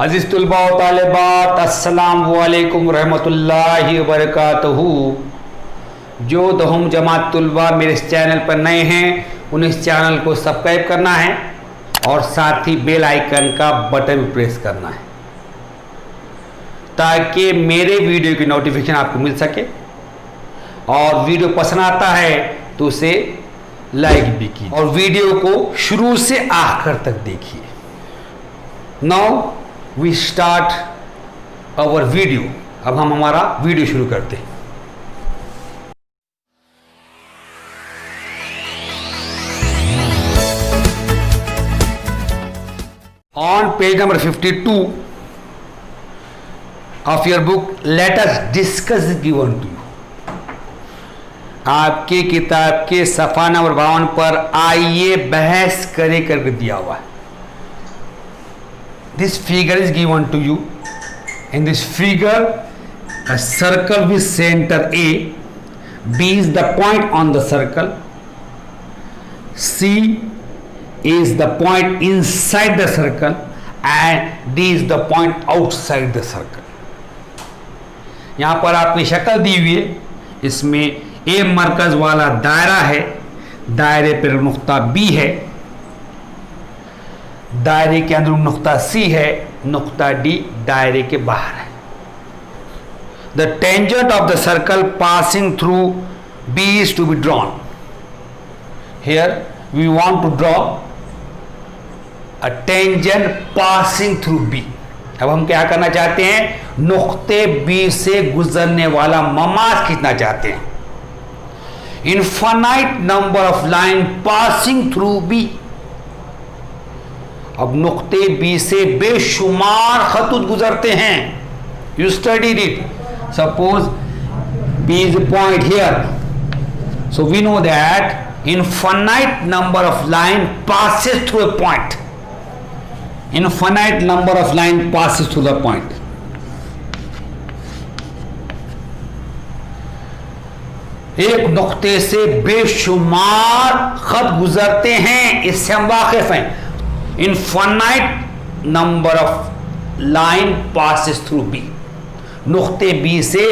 अज़ीज़ तुलबा व तालिबात, अस्सलाम वालेकुम रहमतुल्लाहि व बरकातहू। जो दहुम जमात तुलबा मेरे इस चैनल पर नए हैं उन्हें इस चैनल को सब्सक्राइब करना है और साथ ही बेल आइकन का बटन भी प्रेस करना है ताकि मेरे वीडियो की नोटिफिकेशन आपको मिल सके। और वीडियो पसंद आता है तो उसे लाइक भी कीजिए और वीडियो को शुरू से आखिर तक देखिए। Now we start our video. अब हम हमारा वीडियो शुरू करते हैं। On page number 52 of your book let us discuss given to you. आपके किताब के सफा नंबर 52 पर आइए बहस करे करके दिया हुआ है। This figure is given to you. In this figure, a circle with center A, B is the point on the circle, C is the point inside the circle, and D is the point outside the circle. यहाँ पर आपकी शक्ल दी हुई है। इसमें A मरकज वाला दायरा है, दायरे पर नुक्ता B है, दायरे के अंदर नुक्ता C है, नुक्ता D दायरे के बाहर है। The tangent of the circle passing through B is to be drawn. Here we want to draw a tangent passing through B. अब हम क्या करना चाहते हैं? नुक्ते B से गुजरने वाला ममाज खींचना चाहते हैं। Infinite number of line passing through B। अब नुक्ते B से बेशुमार खतूत गुजरते हैं। You studied it. Suppose B is a point here, so we know that infinite number of line passes through a point. Infinite number of line passes through the point. एक नुक्ते से बेशुमार खत गुजरते हैं, इससे हम वाकिफ हैं। Infinite number of line passes through B। नुक्ते B से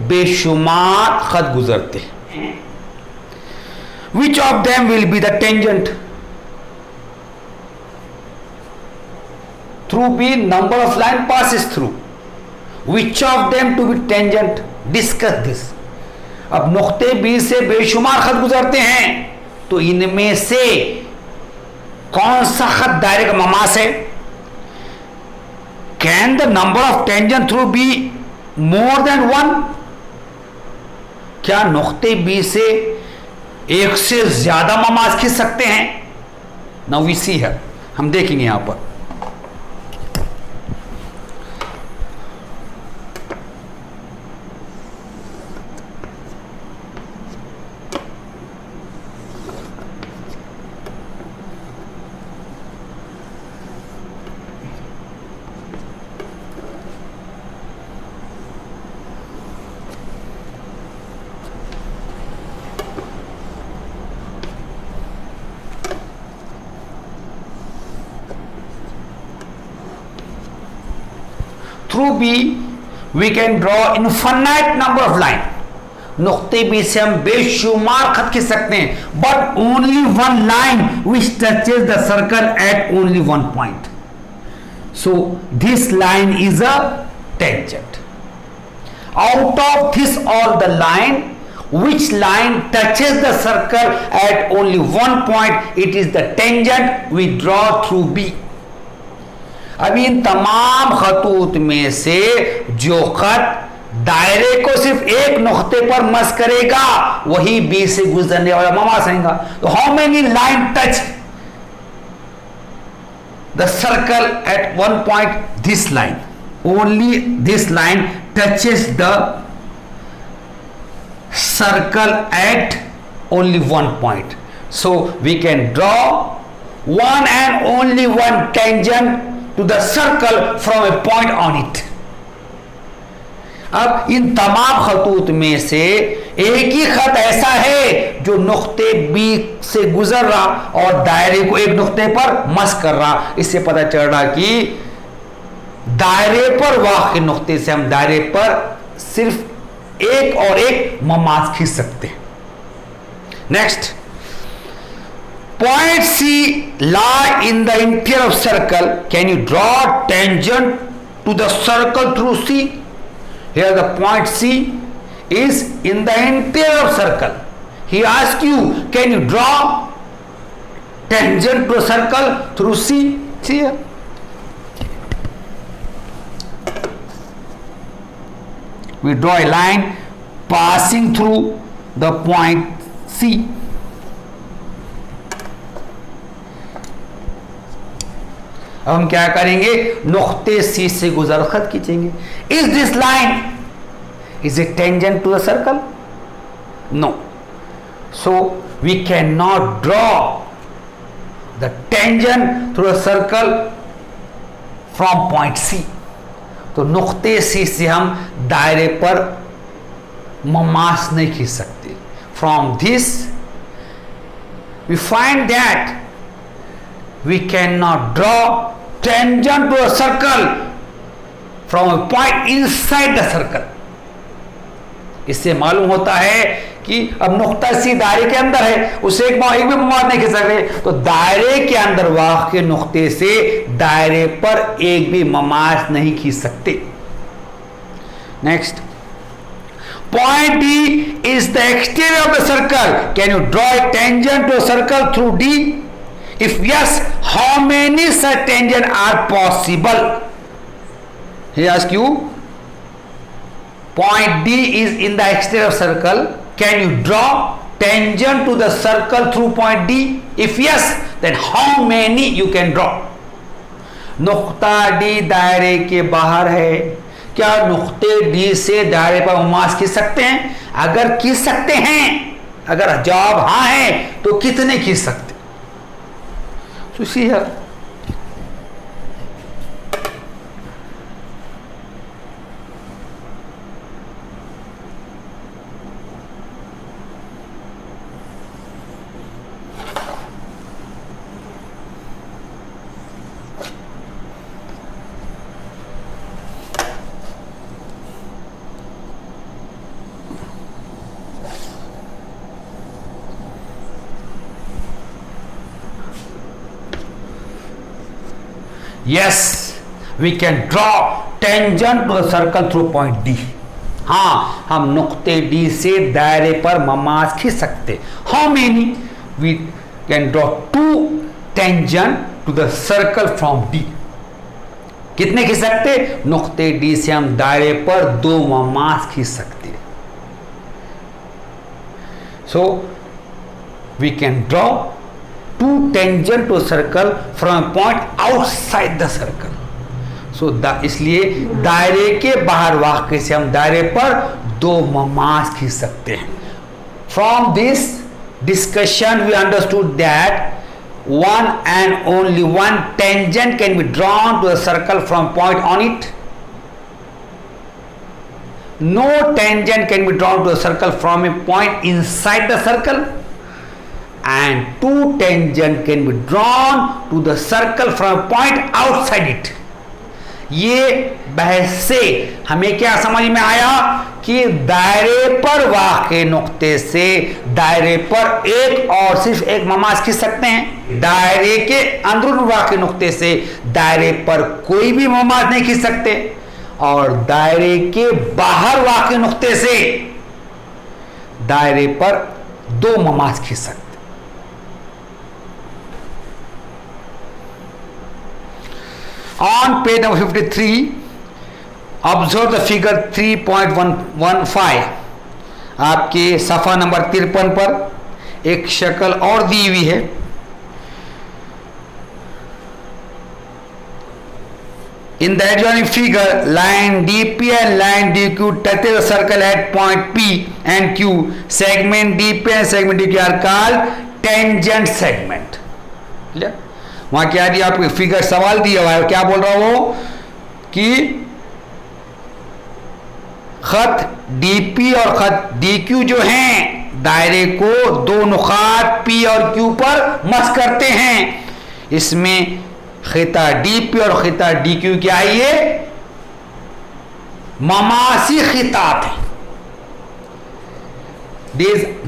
बेशुमार खत गुजरते हैं। Which of them will be the tangent through B? Number of line passes through. Which of them to be tangent? Discuss this. अब नुक्ते B से बेशुमार खत गुजरते हैं, तो इनमें से कौन सा खत दायरे का ममास है? Can the number of tangent through be more than 1? क्या नुक्ते B से एक से ज्यादा ममास खींच सकते हैं? नाउ वी सी है, हम देखेंगे यहां पर। Through B we can draw infinite number of line. नुक्ते B से हम बेशुमार खत खींच सकते हैं, but only one line which touches the circle at only one point. So this line is a tangent. Out of this all the line, which line touches the circle at only one point, it is the tangent we draw through B. अभी इन तमाम खतूत में से जो खत दायरे को सिर्फ एक नुक्ते पर मस करेगा वही B से गुजरने वाला ममास रहेगा। तो how many line touch the circle at one point? This line, only this line touches the circle at only one point. So we can draw one and only one tangent to the circle from a point on it. अब इन तमाम खतूत में से एक ही खत ऐसा है जो नुक्ते B से गुजर रहा और दायरे को एक नुक्ते पर मस कर रहा। इससे पता चल रहा कि दायरे पर वाक़ नुक्ते से हम दायरे पर सिर्फ एक और एक ममाज खींच सकते हैं। Next, point C lie in the interior of circle. Can you draw tangent to the circle through C? Here the point C is in the interior of circle. He asks you, can you draw tangent to a circle through C? See here. We draw a line passing through the point C. अब हम क्या करेंगे, नुक्ते सी से गुजर खत खींचेंगे। Is this line is a tangent to the circle? No, so we can not draw the tangent through the circle from point C. तो नुक्ते सी से हम दायरे पर ममास नहीं खींच सकते। From this we find that we cannot draw tangent to a circle from a point inside the circle. इससे मालूम होता है कि अब नुक्ता सी दायरे के अंदर है, उसे एक भी ममाद नहीं खींच सकते। तो दायरे के अंदर वाक़ नुक्ते से दायरे पर एक भी ममाद नहीं खींच सकते। Next, point D is the exterior of the circle. Can you draw a tangent to a circle through D? If yes, how many such tangents are possible? He asks you, point D is in the exterior of circle. Can you draw tangent to the circle through point D? If yes, then how many you can draw? नुक्ता D दायरे के बाहर है, क्या नुक्ते D से दायरे पर Mama's खींच सकते हैं? अगर खींच सकते हैं, अगर जवाब हाँ है तो कितने खींच सकते? So see here, yes, we can draw tangent to the circle through point D. हाँ, हम नुक्ते D से दायरे पर ममास खींच सकते। How many? We can draw 2 tangent to the circle from D. कितने खींच सकते? नुक्ते D से हम दायरे पर 2 ममास खींच सकते। So we can draw 2 tangent to a circle from a point outside the circle. So इसलिए दायरे के बाहर वाक़ से हम दायरे पर 2 ममास खींच सकते हैं। From this discussion we understood that one and only one tangent can be drawn to a circle from point on it. No tangent can be drawn to a circle from a point inside the circle. And 2 tangent can be drawn to the circle from a point outside it. ये बहस से हमें क्या समझ में आया कि दायरे पर वाक़े नुक्ते से दायरे पर एक और सिर्फ एक ममास खींच सकते हैं। दायरे के अंदरून वाक़े नुक्ते से दायरे पर कोई भी ममास नहीं खींच सकते, और दायरे के बाहर वाक़े नुक्ते से दायरे पर 2 ममास खींच सकते। On page number 53, observe the figure 3.115. आपके सफ़ा नंबर 53 पर एक शक्ल और दी हुई है। In the adjoining figure, line DP and line DQ touch the circle at point P and Q. Segment DP and segment DQ are called tangent segment. Clear? वहाँ क्या दिया आपको फिगर सवाल दिया हुआ है, क्या बोल रहा हूँ कि खत DP और खत DQ जो हैं दायरे को 2 नुकात P और Q पर मस करते हैं। इसमें खिता डीपी और खिता डीक्यू क्या है? ये ममासी खितात है।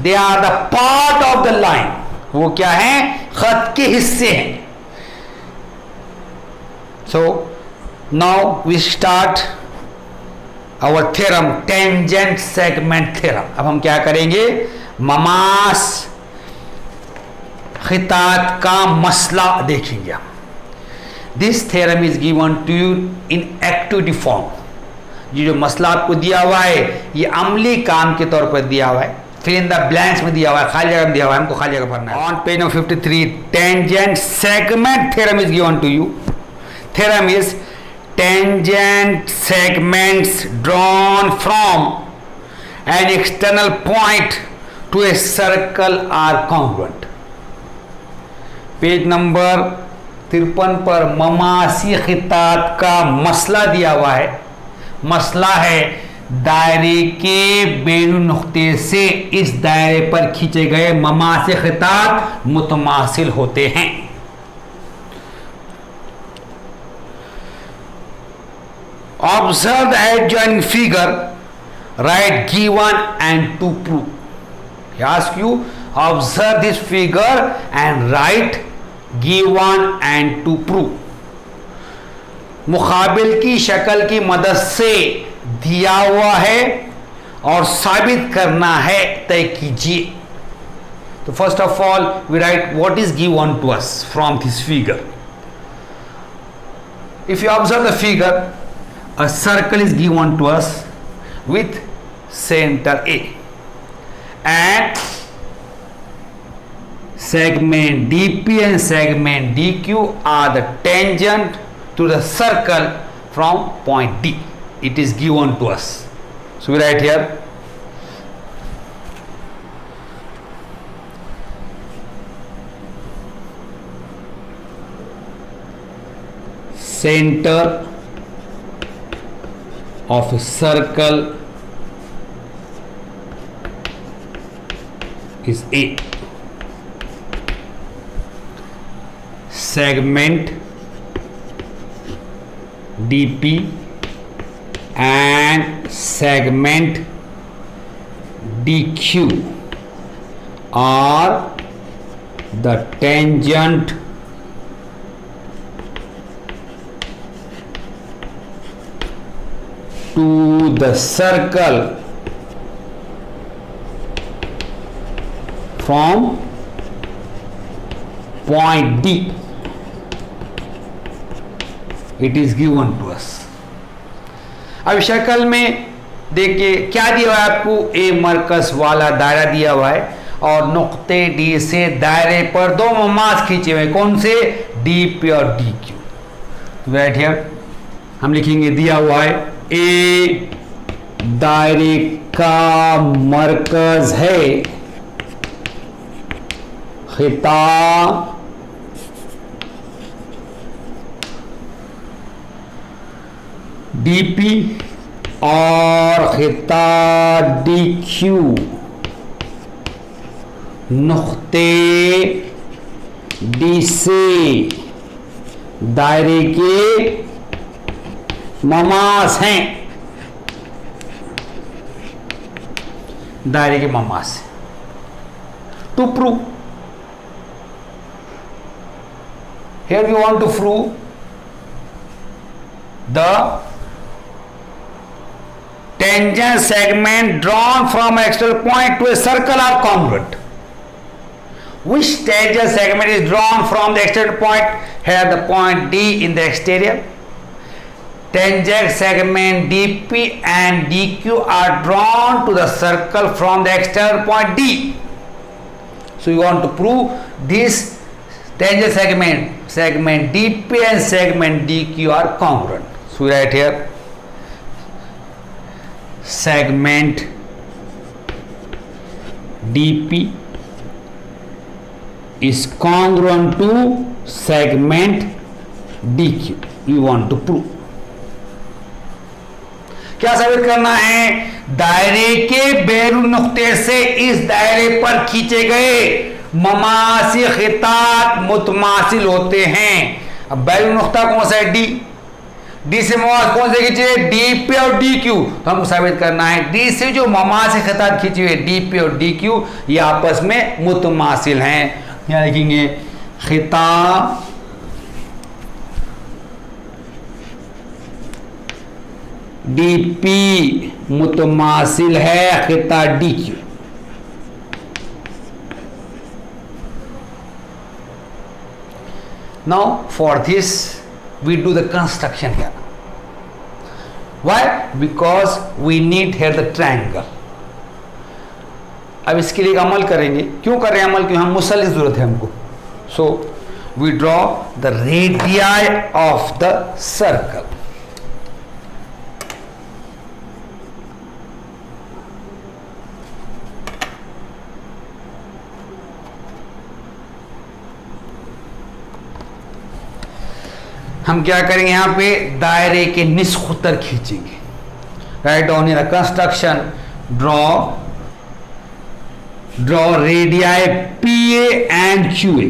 They are the part of the line. वो क्या है? खत के हिस्से हैं। So now we start our theorem, tangent segment theorem. अब हम क्या करेंगे? ममास खितात का मसला देखेंगे हम। This theorem is given to you in activity form. ये जो मसला आपको दिया हुआ है ये अमली काम के तौर पर दिया हुआ है, फिर इन द ब्लैंक्स में दिया हुआ है, खाली जगह में दिया हुआ है, हमको खाली जगह भरना है। On page number 53 tangent segment theorem is given to you. Theorem is tangent segments drawn from an external point to a circle are congruent. Page number 53 पर ममासी खितात का मसला दिया हुआ है। मसला है दायरे के बैरून नुक्ते से इस दायरे पर खींचे गए ममासी खितात मुतमासिल होते हैं। Observe the adjoining figure, write given and to prove. He ask you observe this figure and write given and to prove. मुकाबिल की शक्ल की मदद से दिया हुआ है और साबित करना है, तय कीजिए। तो first of all we write what is given to us from this figure. If you observe the figure, a circle is given to us with centre A and segment DP and segment DQ are the tangent to the circle from point D. It is given to us. So we write here center of a circle is A. Segment DP and segment DQ are the tangent to the circle from point D. It is given to us. अब शक्ल में देखिए क्या दिया हुआ है आपको? ए मरकज वाला दायरा दिया हुआ है और नुक्ते डी से दायरे पर दो ममास खींचे हुए। कौन से? डी पी और डी क्यू। राइट हियर हम लिखेंगे दिया हुआ है ए दायरे का मरकज है, खिता डीपी और खिता डीक्यू नुक्ते डी से दायरे के ममास हैं। दायरे के ममास। To prove, here we want to prove the tangent segment drawn from an external point to a circle are congruent. Which tangent segment is drawn from the external point? Here the point D in the exterior. Tangent segment DP and DQ are drawn to the circle from the external point D. So you want to prove this tangent segment DP and segment DQ are congruent. So we write here segment DP is congruent to segment DQ. We want to prove. क्या साबित करना है? दायरे के बैरून नुक्ते से इस दायरे पर खींचे गए ममासी खितात मुतमासिल होते हैं। अब वैल्यू नुक्ता कौन सा है? डी। डी से ममास कौन से खींचे? डी पी और डी क्यू। तो हमको साबित करना है डी से जो ममास है खिताब खींची हुई डी पी और डी क्यू ये आपस में मुतमासिल हैं। यहाँ लिखेंगे खिताब डी पी मुतमासिल है खिताब D Q. Now for this we do the construction here. Why? Because we need here the triangle. अब इसके लिए अमल करेंगे। क्यों कर रहे हैं अमल? क्यों? हम मुसल्लिस जरूरत है हमको। So we draw the radii of the circle. हम क्या करेंगे? यहाँ पे दायरे के निस्खुतर खींचेंगे। Write down in the construction draw radii P A and Q A.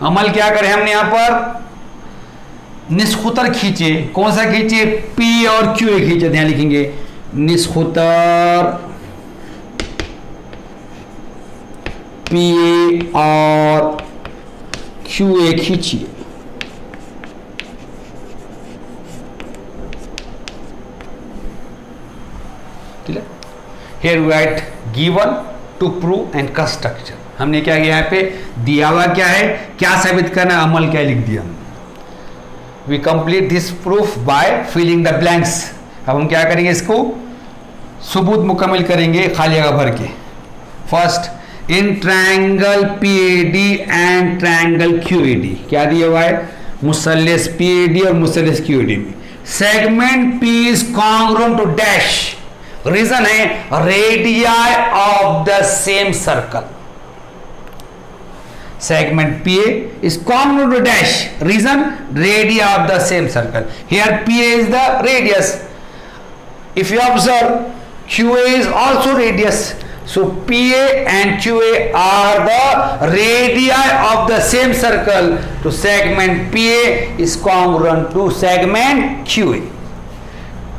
अमल क्या करें हमने? यहां पर निस्खुतर खींचे। कौन सा खींचे? पी और क्यू ए खींचे। ध्यान लिखेंगे निस्खुतर पी ए और क्यू ए खींचिए। ठीक है। Here we write given to prove and construction। हमने क्या किया? यहाँ पे दिया हुआ क्या है, क्या साबित करना है, अमल क्या लिख दिया। We complete this proof by filling the blanks। अब हम क्या करेंगे? इसको सबूत मुकम्मल करेंगे खाली जगह भर के। First in triangle PAD and triangle QAD क्या दिया हुआ है? मुसल्लिस PAD और मुसल्लिस QAD में segment P is congruent to dash. Reason है radii of the same circle. Segment PA is congruent to dash. Reason radii of the same circle. Here PA is the radius. If you observe, QA is also radius. So PA and QA are the radii of the same circle. So segment PA is congruent to segment QA.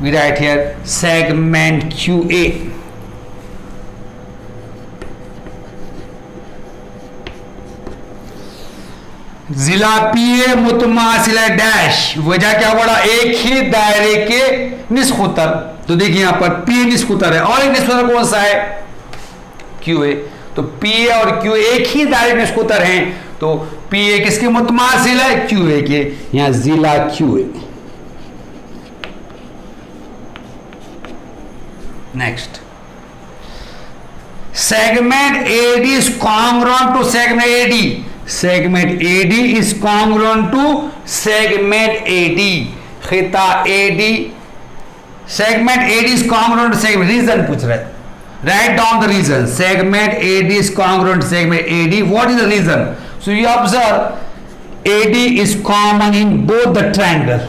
We write here segment QA. जिला PA मुतमासिला dash. वजह क्या पड़ा? एक ही दायरे के निस्खुतर। तो देखिए यहां पर PA निस्खुतर है और एक निस्खुतर कौन सा है? QA। तो PA और QA एक ही दायरे में निस्खुतर हैं। तो PA किसके मुतमासिल है? QA के। यहां जिला QA। Next segment AD is congruent to segment AD. Segment AD is congruent to segment AD. खिता AD segment AD is congruent to segment। Reason पूछ रहे हैं। Write down the reason. Segment AD is congruent to segment AD. What is the reason? So you observe AD is common in both the triangle.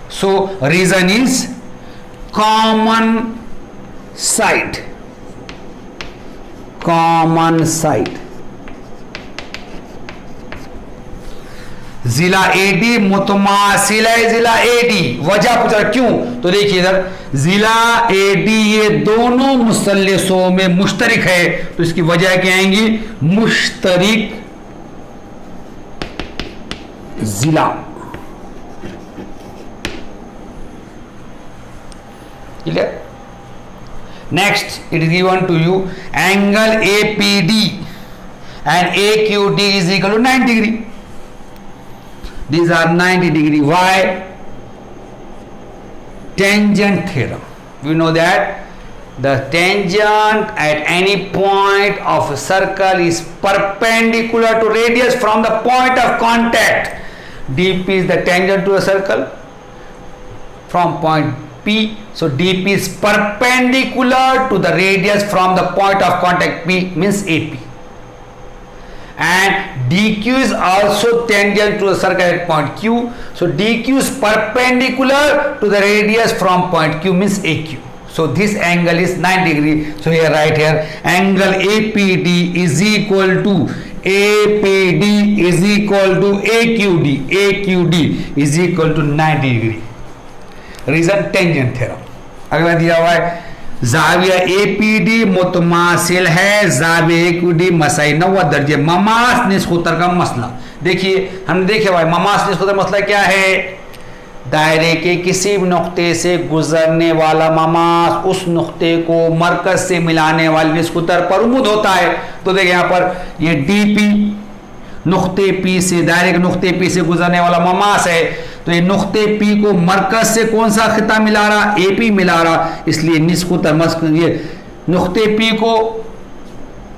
So reason is common side. Common side. जिला AD मुतमासिल है जिला AD। वजह पूछ रहा क्यों? तो देखिए इधर जिला AD ये दोनों मुसल्लिसों में मुश्तरिक है। तो इसकी वजह क्या आएंगी? मुश्तरिक जिला। Clear? Next it is given to you angle APD and AQD is equal to 90 degree. These are 90 degree. Why? Tangent theorem. We know that the tangent at any point of a circle is perpendicular to radius from the point of contact. DP is the tangent to a circle from point P. So DP is perpendicular to the radius from the point of contact P means AP. And DQ is also tangent to the circle at point Q. So DQ is perpendicular to the radius from point Q means AQ. So this angle is 90 degree. So here write here angle APD is equal to APD is equal to AQD is equal to 90 degree. Reason tangent theorem. अगला दिया हुआ है जाविया APD मुतमासिल है जाविया AQD Masai 90 दर्जे. Mama's निस्कुतर का मसला देखिए, हमने देखे भाई ममास निस्कुतर मसला क्या है. दायरे के किसी भी नुक्ते से गुजरने वाला ममास उस नुक्ते को मरकज से मिलाने वाले निस्कुतर पर उम्मीद होता है. तो देखिए यहाँ पर ये DP नुक्ते P से, दायरे के नुक्ते P से गुजरने वाला ममास है. तो ये नुक्ते P को मरकज से कौन सा खिता मिला रहा, AP मिला रहा. इसलिए निस्कुतर ये नुक्ते P को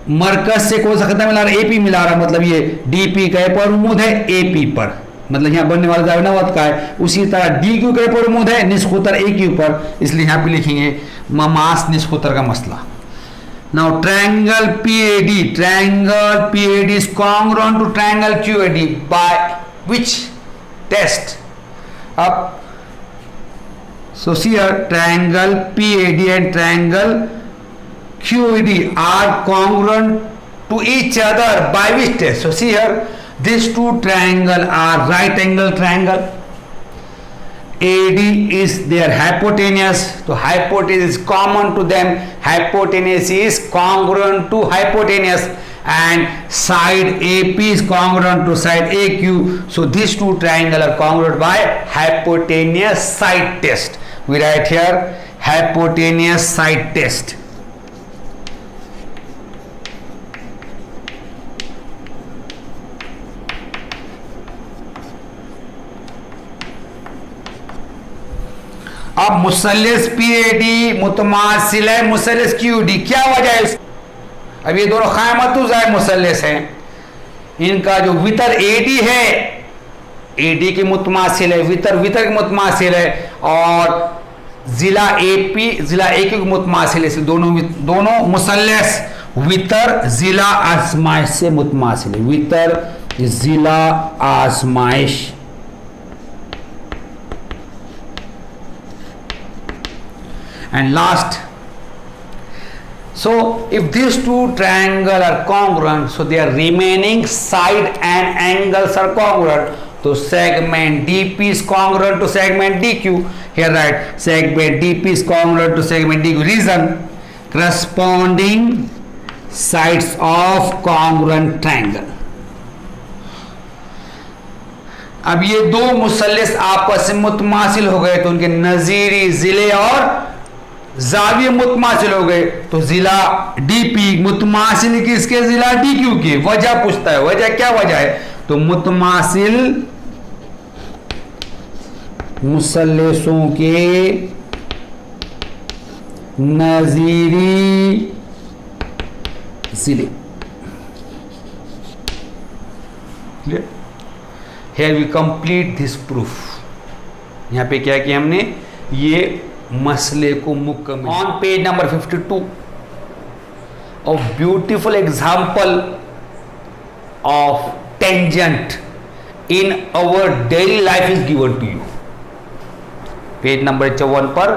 मरकज से कौन सा खिता मिला रहा, AP मिला रहा. मतलब ये DP का पर उम्मीद है AP पर, मतलब यहाँ बनने वाला जाविया 90 का है. उसी तरह DQ का पर उम्मीद है निस्कुतर AQ पर. इसलिए यहाँ पे लिखेंगे ममास निस्कुतर का मसला. Now triangle PAD is congruent to triangle QAD by which test? Up. So here triangle PAD and triangle QAD are congruent to each other by which test? So see here, these two triangle are right angle triangle. AD is their hypotenuse, so hypotenuse is common to them. Hypotenuse is congruent to hypotenuse, and side AP is congruent to side AQ. So these two triangles are congruent by hypotenuse side test. We write here hypotenuse side test. अब मुसल्लिस PAD मुतमासिल है मुसल्लिस QD. क्या वजह है? अब ये दोनों खामतुज़ाय मुसल्लिस हैं. इनका जो वितर AD है AD की मुतमासिल है, वितर की मुतमासिल है, और जिला AP जिला AQ की मुतमासिल है. इसलिए दोनों मुसल्लिस वितर जिला आजमाइश से मुतमासिल है. वितर जिला आजमाइश. And last, so if these two triangles are congruent, so their remaining side and angles are congruent. So segment DP is congruent to segment DQ. Here write segment DP is congruent to segment DQ. Reason, corresponding sides of congruent triangle. अब ये दो मुसल्लिस आपस में मुतमासिल हो गए तो उनके नजीरी जिले और जाविये मुतमासिल हो गए. तो जिला DP मुतमासिल किसके, जिला DQ के. वजह पूछता है, वजह क्या वजह है? तो मुतमासिल मुसल्लिसों के नजीरी जिले. Here we complete this proof. यहाँ पे क्या किया हमने, ये मसले को मुकम्मल. On page number 52 a beautiful example of tangent in our daily life is given to you. Page number 54 पर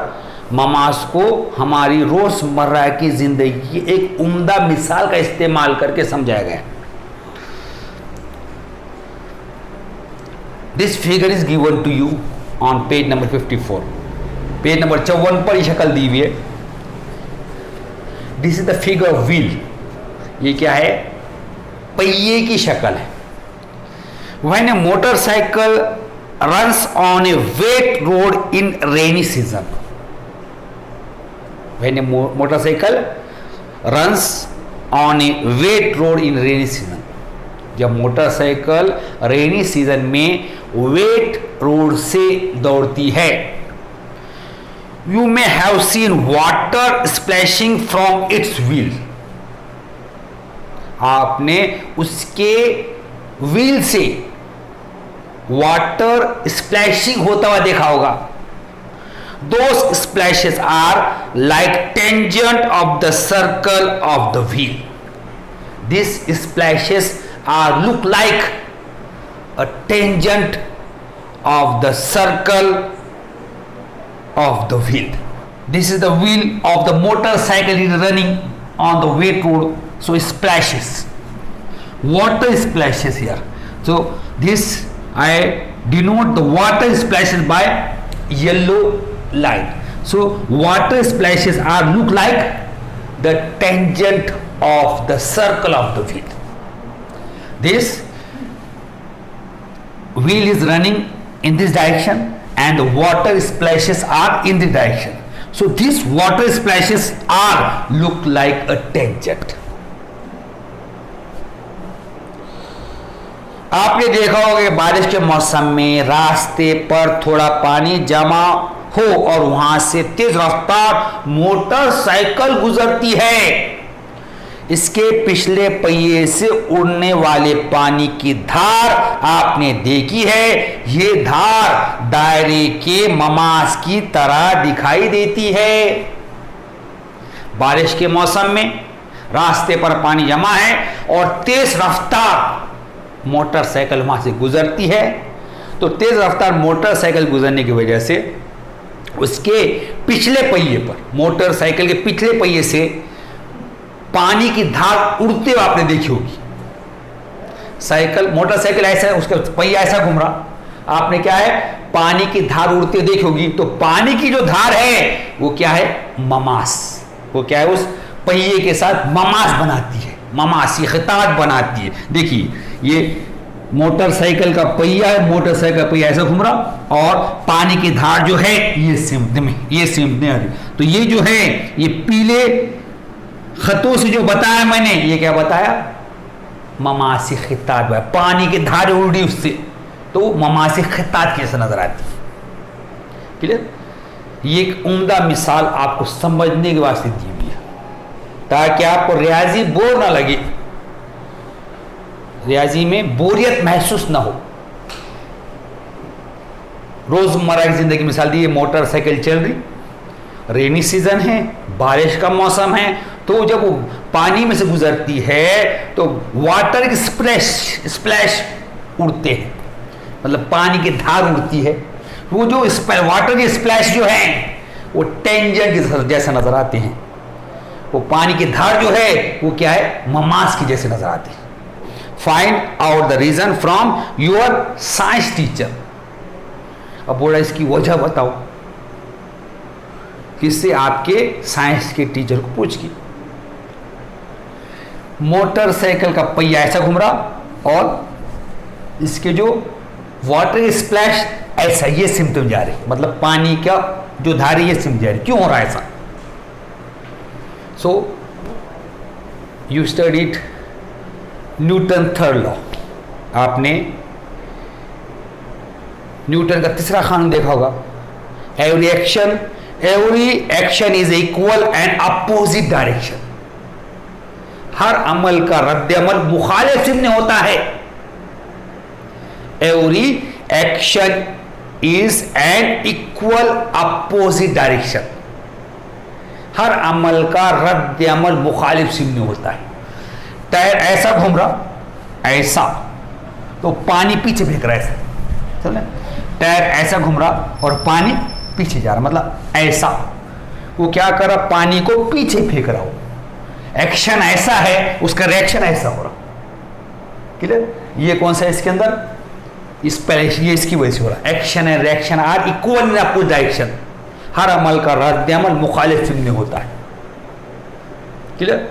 ममास को हमारी रोजमर्रा की जिंदगी की एक उम्दा मिसाल का इस्तेमाल करके समझाया गया. This figure is given to you on page number 54. Page number 54 पर ये शक्ल दी हुई है. This is the figure of wheel. ये क्या है, पहिए की शक्ल है. When a motorcycle runs on a wet road in rainy season. When a motorcycle runs on a wet road in rainy season. जब मोटरसाइकिल रेनी सीजन में wet road से दौड़ती है, you may have seen water splashing from its wheel. आपने उसके wheel से water splashing होता हुआ देखा होगा. Those splashes are like tangent of the circle of the wheel. These splashes are look like a tangent of the circle of the wheel. This is the wheel of the motorcycle is running on the wet road, so it splashes. water splashes here. So this I denote the water splashes by yellow line. So water splashes are look like the tangent of the circle of the wheel. This wheel is running in this direction and the water splashes are in this direction. So these water splashes are look like a tangent. आपने देखा होगा कि बारिश के मौसम में रास्ते पर थोड़ा पानी जमा हो और वहां से तेज रफ्तार मोटरसाइकिल गुजरती है। इसके पिछले पहिए से उड़ने वाले पानी की धार आपने देखी है। ये धार दायरे के ममास की तरह दिखाई देती है। बारिश के मौसम में रास्ते पर पानी जमा है और तेज रफ्तार मोटरसाइकिल वहां से गुजरती है। तो तेज रफ्तार मोटरसाइकिल गुजरने की वजह से उसके पिछले पहिए पर, मोटरसाइकिल के पिछले पहिए से पानी की धार उड़ते हुए आपने देखी होगी। मोटरसाइकिल ऐसा, उसका पहिया ऐसा घूम रहा, आपने क्या है, पानी की धार उड़ते देखी होगी। तो पानी की जो धार है वो क्या है, ममास। वो क्या है, उस पहिए के साथ ममास बनाती है, ममास, ये खिताब बनाती है। देखिए ये मोटरसाइकिल का पहिया है, मोटरसाइकिल का पहिया ऐसा घूम रहा और पानी की धार जो है ये सिमटने आ रही। तो ये जो है ये पीले खतों से जो बताया मैंने, ये क्या बताया, ममासी खिताब है। पानी की धार उड़ी उससे, तो ममासी खिताब कैसे नजर आती है। क्लियर? ये एक उम्दा मिसाल आपको समझने के वास्ते दी हुई है ताकि आपको रियाजी बोर ना लगे, रियाजी में बोरियत महसूस ना हो। रोजमर्रा की जिंदगी मिसाल दी, मोटरसाइकिल चल रही, रेनी सीजन है, बारिश का मौसम है, तो जब वो पानी में से गुजरती है तो वाटर की स्प्लैश उड़ते हैं, मतलब पानी की धार उड़ती है। वो जो वाटर की स्प्लैश जो है वो टेंजेंट की जैसे नजर आते हैं। वो पानी की धार जो है वो क्या है, ममास की जैसे नजर आती है। Find out the reason from your science teacher. अब बोला इसकी वजह बताओ, किससे, आपके साइंस के टीचर को पूछ की। मोटरसाइकिल का पहिया ऐसा घूम रहा और इसके जो वाटर स्प्लैश ऐसा, ये सिम्टम जा रहे, मतलब पानी का जो धार ये सिम्टम जा रही। क्यों हो रहा है ऐसा? So you studied Newton third law. आपने न्यूटन का तीसरा कानून देखा होगा, every action is equal and opposite direction. हर अमल का रद्द अमल मुखालिफ सिम में होता है। Every action is an equal opposite direction. हर अमल का रद्द अमल मुखालिफ सिम में होता है। टायर ऐसा घूम रहा, ऐसा, तो पानी पीछे फेंक रहा है ऐसा, चल। टायर ऐसा घूम रहा और पानी पीछे जा रहा, मतलब ऐसा। वो क्या कर रहा, पानी को पीछे फेंक रहा हो। एक्शन ऐसा है, उसका रिएक्शन ऐसा हो रहा। क्लियर? ये कौन सा है इसके अंदर, ये इसकी वजह से हो रहा। Action and reaction are equal in opposite direction. हर अमल का रद्द अमल मुखालिफ सिम में होता है। क्लियर?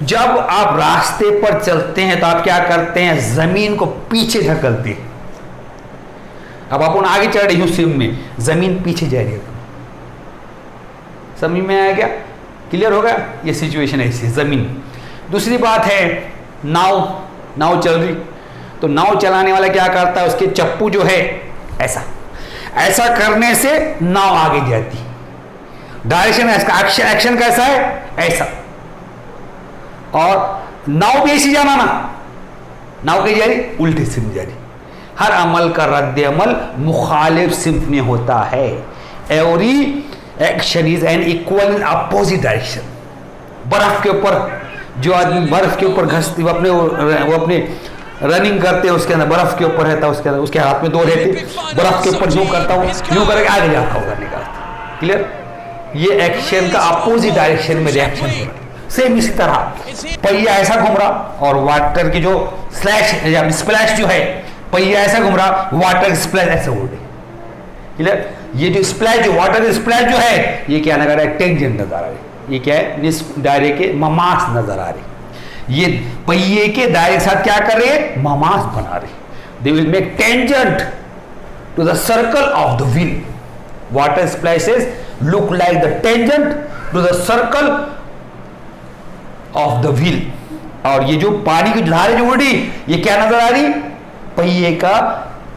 जब आप रास्ते पर चलते हैं तो आप क्या करते हैं, जमीन को पीछे धकेलते हैं। अब आप आगे चढ़ रहे हो सिम में, जमीन पीछे जा रही है। समझ में आया क्या? क्लियर होगा? ये सिचुएशन ऐसी है, जमीन। दूसरी बात है, नाव चल रही, तो नाव चलाने वाला क्या करता है, उसके चप्पू जो है ऐसा करने से नाव आगे जाती। डायरेक्शन एक्शन कैसा है, ऐसा। और नाव भी ऐसी जाना ना, नाव कहीं जा रही, उल्टी सिम जा रही। हर अमल का रद्द अमल मुखालिफ सिम में होता है। Every action is an equal in opposite direction. बर्फ के ऊपर जो आदमी बर्फ के ऊपर घसते, वो अपने रनिंग करते हैं, उसके अंदर बर्फ के ऊपर रहता है, उसके हाथ में दो रहते, बर्फ के ऊपर यूं करता हूं, यूं करके आगे जाता होगा, निकालता। क्लियर? ये एक्शन का अपोजिट डायरेक्शन में रिएक्शन हो रहा है। सेम इसी तरह पहिया ऐसा घूम रहा और वाटर की जो स्प्लैश जो है, पहिया ऐसा घूम रहा, वाटर स्प्लैश ऐसे उड़ रही। क्लियर? ये जो स्प्लैश, जो वाटर स्प्लैश जो है, ये क्या नजर आ रहा है? टेंजेंट नजर आ रही है। ये क्या है? इस दायरे के ममास नजर आ रही। ये पहिए के दायरे के साथ क्या कर रहे हैं? ममास बना रहे। They will make tangent to the circle of the wheel. Water splashes look like the tangent to the circle of the wheel. और ये जो पानी की धारे जो उड़ी, ये क्या नजर आ रही? पहिए का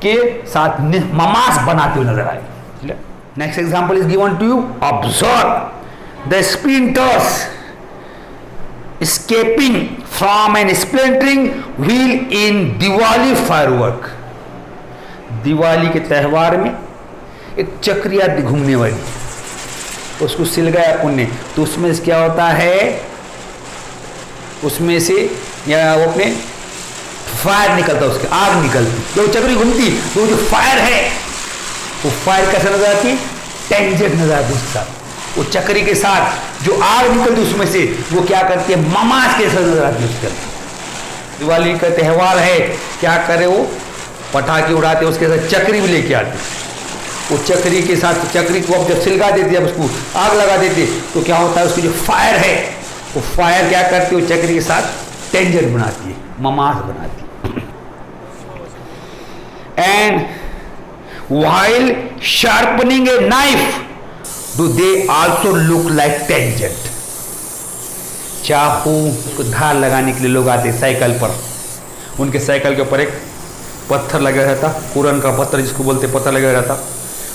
के साथ ममास बनाते हुए नजर आ रही। Next example is given to you. Observe the splinters escaping from an splintering wheel in Diwali firework. Diwali के त्यौहार में एक चक्रिया घूमने वाली, उसको सिलगाया अपन ने, तो उसमें से क्या होता है? उसमें से या वो अपने फायर निकलता, उसके आग निकलती, जो चक्री घूमती, तो जो फायर है वो फायर कैसे नजर आती? टेंजेंट नजर आती उसके साथ। वो चक्री के साथ जो आग निकलती उसमें से, वो क्या करती है? ममास के साथ नजर आती है उसके अंदर। दिवाली का त्यौहार है, क्या करे वो? पटाखे उड़ाते, उसके साथ चक्री भी लेके आते। वो चक्री के साथ, चक्री को अब जब सिलगा देती है, उसको आग लगा देती, तो क्या होता है? उसकी जो फायर है, वो फायर क्या करती है? वो चक्री के साथ टेंजेंट बनाती है, ममास बनाती है। And while sharpening a knife do they also look like tangent। चाकू को धार लगाने के लिए लोग आते साइकिल पर, उनके साइकिल के ऊपर एक पत्थर लगा रहता, कुरन का पत्थर जिसको बोलते, पत्थर लगा रहता,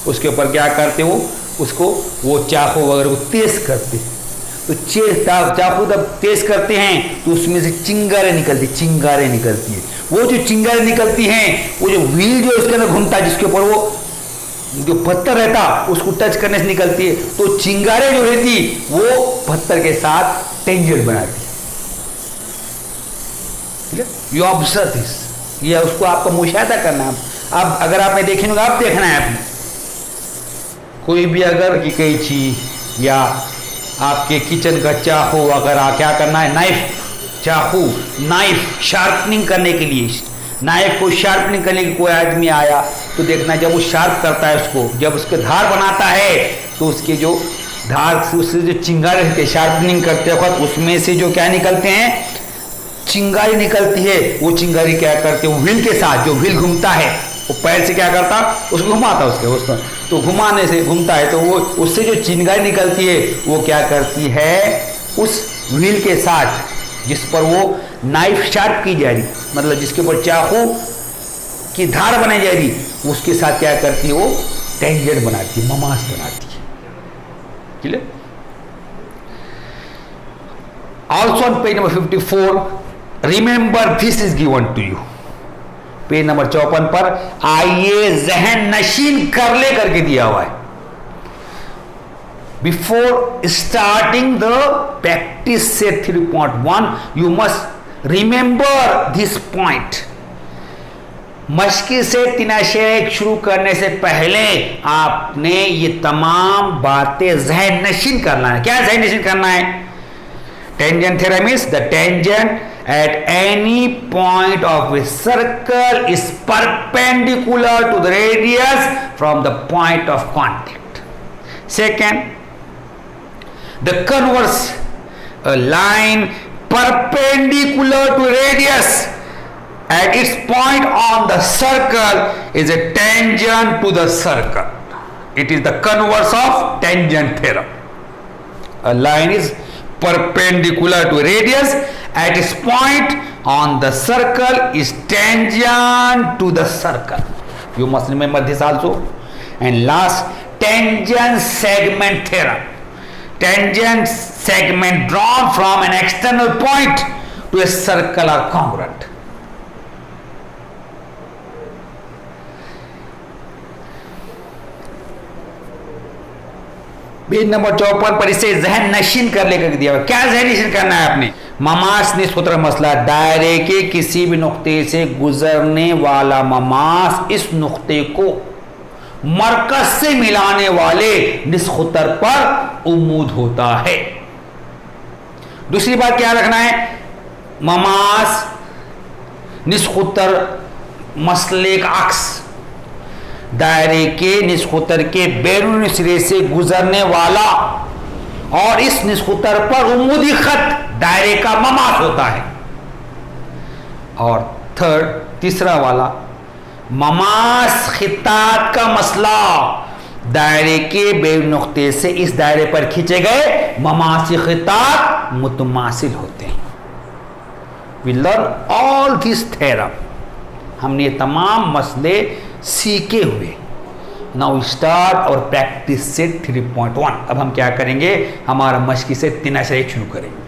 उसके ऊपर क्या करते वो? उसको वो चाकू वगैरह को तेज करते। तो चाकू जब तेज करते हैं तो उसमें से चिंगारें निकलती, चिंगारें निकलती है। वो जो चिंगारें निकलती हैं, वो जो व्हील जो उसके अंदर घूमता है, जिसके ऊपर वो जो पत्थर रहता, उसको टच करने से निकलती है, तो चिंगारें जो रहती वो पत्थर के साथ टेंजेंट बनाती है। यू ऑब्जर्व दिस, ये उसको आपको मुशाहिदा करना है। अब अगर आपने देखे होगा, आप देखना है आपने कोई भी अगर की कोई चीज या आपके किचन का चाकू, अगर आप क्या करना है? नाइफ, चाकू, नाइफ शार्पनिंग करने के लिए, नाइफ को शार्पनिंग करने के कोई आदमी आया तो देखना, जब वो शार्प करता है उसको, जब उसके धार बनाता है, तो उसके जो धार से उससे जो चिंगारी रहती है, शार्पनिंग करते वक्त उसमें से जो क्या निकलते हैं? चिंगारी निकलती है। वो चिंगारी क्या करते हैं? वो व्हील के साथ, जो व्हील घूमता है, वो पैर से क्या करता? उसको घुमाता, उसको तो घुमाने से घूमता है, तो वो उससे जो चिंगारी निकलती है, वो क्या करती है? उस व्हील के साथ जिस पर वो नाइफ शार्प की जा रही, मतलब जिसके ऊपर चाकू की धार बनाई जा रही, उसके साथ क्या करती है? वो टेंजेंट बनाती है, ममास बनाती है। Clear? Also on page number 54, remember this is given to you. Page number 54 पर आइए जहन नशीन कर ले करके दिया हुआ है। Before starting the practice set 3.1, you must remember this point। मश्की से तिनाशेक शुरू करने से पहले आपने ये तमाम बातें ज़हन नशीन करना है। क्या ज़हन नशीन करना है? Tangent theorem is the tangent at any point of a circle is perpendicular to the radius from the point of contact। Second, the converse, a line perpendicular to radius at its point on the circle is a tangent to the circle। It is the converse of tangent theorem। A line is perpendicular to radius at its point on the circle is tangent to the circle। You must remember this also। And last, tangent segment theorem। Tangent segment drawn from an external point to a circle are congruent। Page number 54 पर इसे जहन नशीन कर लेकर दिया हुआ। क्या जहन नशीन करना है आपने? ममास ने सूत्र मसला, दायरे के किसी भी नुक्ते से गुजरने वाला ममास इस नुक्ते को मरकज से मिलाने वाले निस्खुतर पर उम्मूद होता है। दूसरी बात क्या रखना है, ममास निस्खुतर मसले का अक्स, दायरे के निस्खुतर के बैरूनी सिरे से गुजरने वाला, और इस निस्खुतर पर उमूदी खत दायरे का ममास होता है। और तीसरा वाला, ममास खितात का मसला, दायरे के बैरूनी नुक्ते से इस दायरे पर खींचे गए ममासी खितात मुतमासिल होते हैं। We learn all this theorem, हमने ये तमाम मसले सीखे हुए। नाउ स्टार्ट और प्रैक्टिस से 3.1। अब हम क्या करेंगे, हमारा मश्क से 3 शुरू करेंगे।